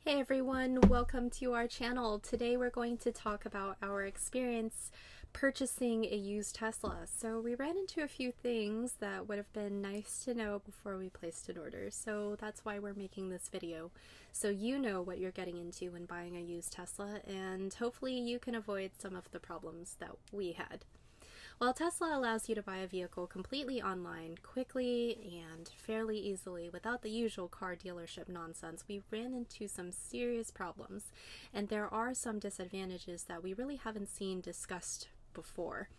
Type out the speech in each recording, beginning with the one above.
Hey everyone, welcome to our channel. Today we're going to talk about our experience purchasing a used Tesla. So we ran into a few things that would have been nice to know before we placed an order. So that's why we're making this video. So you know what you're getting into when buying a used Tesla, and hopefully you can avoid some of the problems that we had. While Tesla allows you to buy a vehicle completely online, quickly and fairly easily without the usual car dealership nonsense, we ran into some serious problems, and there are some disadvantages that we really haven't seen discussed before.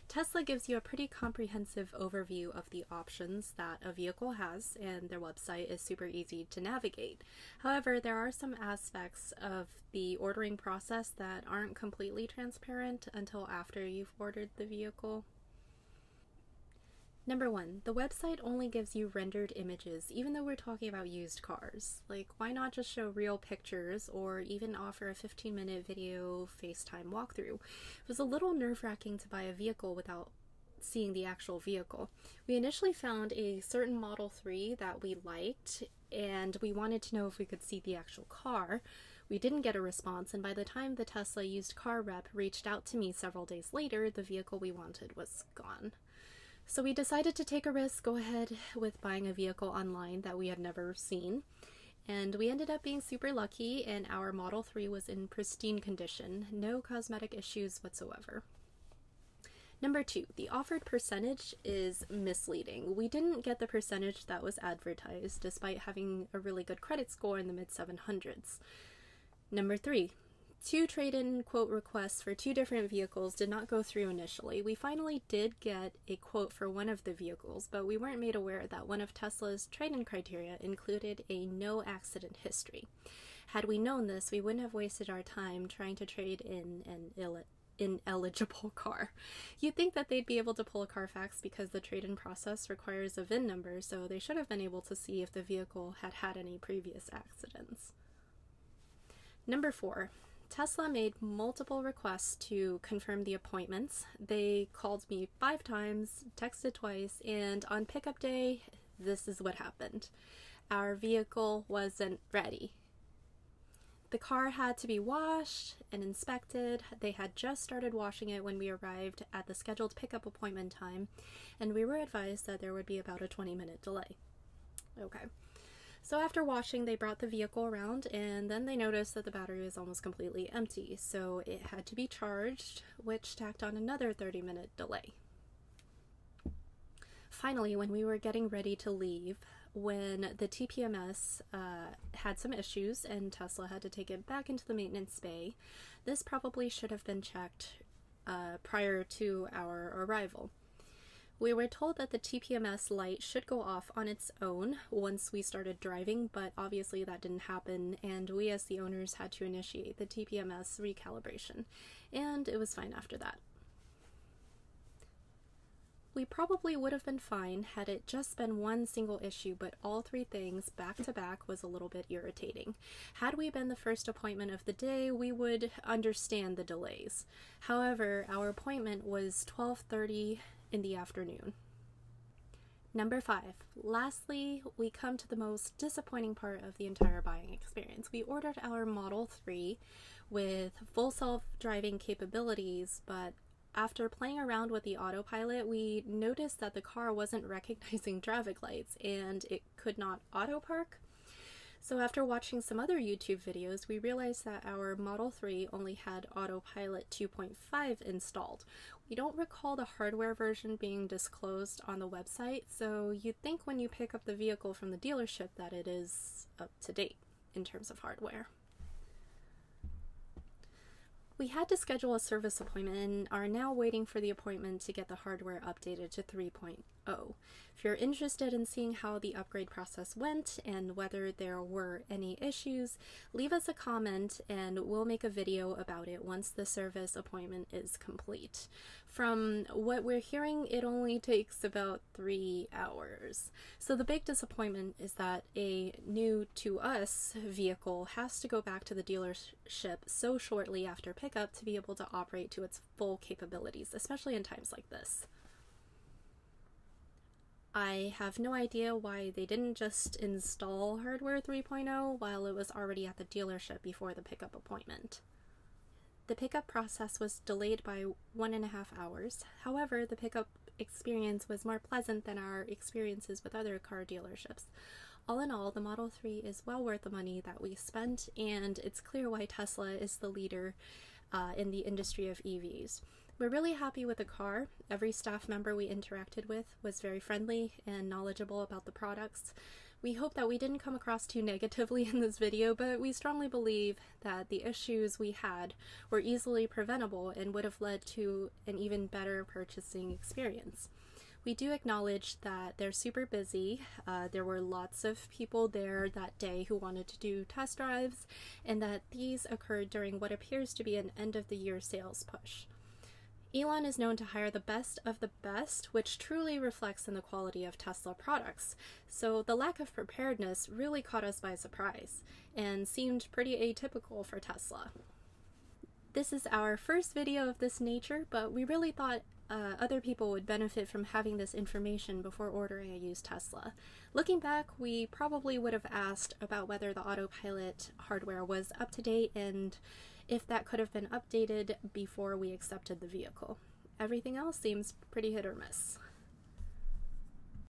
Tesla gives you a pretty comprehensive overview of the options that a vehicle has, and their website is super easy to navigate. However, there are some aspects of the ordering process that aren't completely transparent until after you've ordered the vehicle. Number one, the website only gives you rendered images, even though we're talking about used cars. Like, why not just show real pictures or even offer a 15-minute video FaceTime walkthrough? It was a little nerve-wracking to buy a vehicle without seeing the actual vehicle. We initially found a certain Model 3 that we liked, and we wanted to know if we could see the actual car. We didn't get a response, and by the time the Tesla used car rep reached out to me several days later, the vehicle we wanted was gone. So we decided to take a risk, go ahead with buying a vehicle online that we had never seen. And we ended up being super lucky, and our Model 3 was in pristine condition, no cosmetic issues whatsoever. Number two, the offered percentage is misleading. We didn't get the percentage that was advertised, despite having a really good credit score in the mid-700s. Number three, two trade-in quote requests for two different vehicles did not go through initially. We finally did get a quote for one of the vehicles, but we weren't made aware that one of Tesla's trade-in criteria included a no accident history. Had we known this, we wouldn't have wasted our time trying to trade in an ineligible car. You'd think that they'd be able to pull a Carfax because the trade-in process requires a VIN number, so they should have been able to see if the vehicle had had any previous accidents. Number four, Tesla made multiple requests to confirm the appointments. They called me 5 times, texted twice, and on pickup day, this is what happened. Our vehicle wasn't ready. The car had to be washed and inspected. They had just started washing it when we arrived at the scheduled pickup appointment time, and we were advised that there would be about a 20-minute delay. Okay. So after washing, they brought the vehicle around, and then they noticed that the battery was almost completely empty, so it had to be charged, which tacked on another 30-minute delay. Finally, when we were getting ready to leave, when the TPMS had some issues and Tesla had to take it back into the maintenance bay, this probably should have been checked prior to our arrival. We were told that the TPMS light should go off on its own once we started driving, but obviously that didn't happen, and we as the owners had to initiate the TPMS recalibration, and it was fine after that. We probably would have been fine had it just been one single issue, but all three things back to back was a little bit irritating. Had we been the first appointment of the day, we would understand the delays. However, our appointment was 12:30 in the afternoon. Number 5. Lastly, we come to the most disappointing part of the entire buying experience. We ordered our Model 3 with full self-driving capabilities, but after playing around with the autopilot, we noticed that the car wasn't recognizing traffic lights and it could not auto park. So after watching some other YouTube videos, we realized that our Model 3 only had Autopilot 2.5 installed. We don't recall the hardware version being disclosed on the website, so you'd think when you pick up the vehicle from the dealership that it is up to date in terms of hardware. We had to schedule a service appointment and are now waiting for the appointment to get the hardware updated to 3.0. If you're interested in seeing how the upgrade process went and whether there were any issues, leave us a comment and we'll make a video about it once the service appointment is complete. From what we're hearing, it only takes about 3 hours. So the big disappointment is that a new to us vehicle has to go back to the dealership so shortly after pickup to be able to operate to its full capabilities, especially in times like this. I have no idea why they didn't just install hardware 3.0 while it was already at the dealership before the pickup appointment. The pickup process was delayed by 1.5 hours. However, the pickup experience was more pleasant than our experiences with other car dealerships. All in all, the Model 3 is well worth the money that we spent, and it's clear why Tesla is the leader in the industry of EVs. We're really happy with the car. Every staff member we interacted with was very friendly and knowledgeable about the products. We hope that we didn't come across too negatively in this video, but we strongly believe that the issues we had were easily preventable and would have led to an even better purchasing experience. We do acknowledge that they're super busy. There were lots of people there that day who wanted to do test drives, and that these occurred during what appears to be an end-of-the-year sales push. Elon is known to hire the best of the best, which truly reflects in the quality of Tesla products. So the lack of preparedness really caught us by surprise and seemed pretty atypical for Tesla. This is our first video of this nature, but we really thought other people would benefit from having this information before ordering a used Tesla. Looking back, we probably would have asked about whether the autopilot hardware was up to date and if that could have been updated before we accepted the vehicle. Everything else seems pretty hit or miss.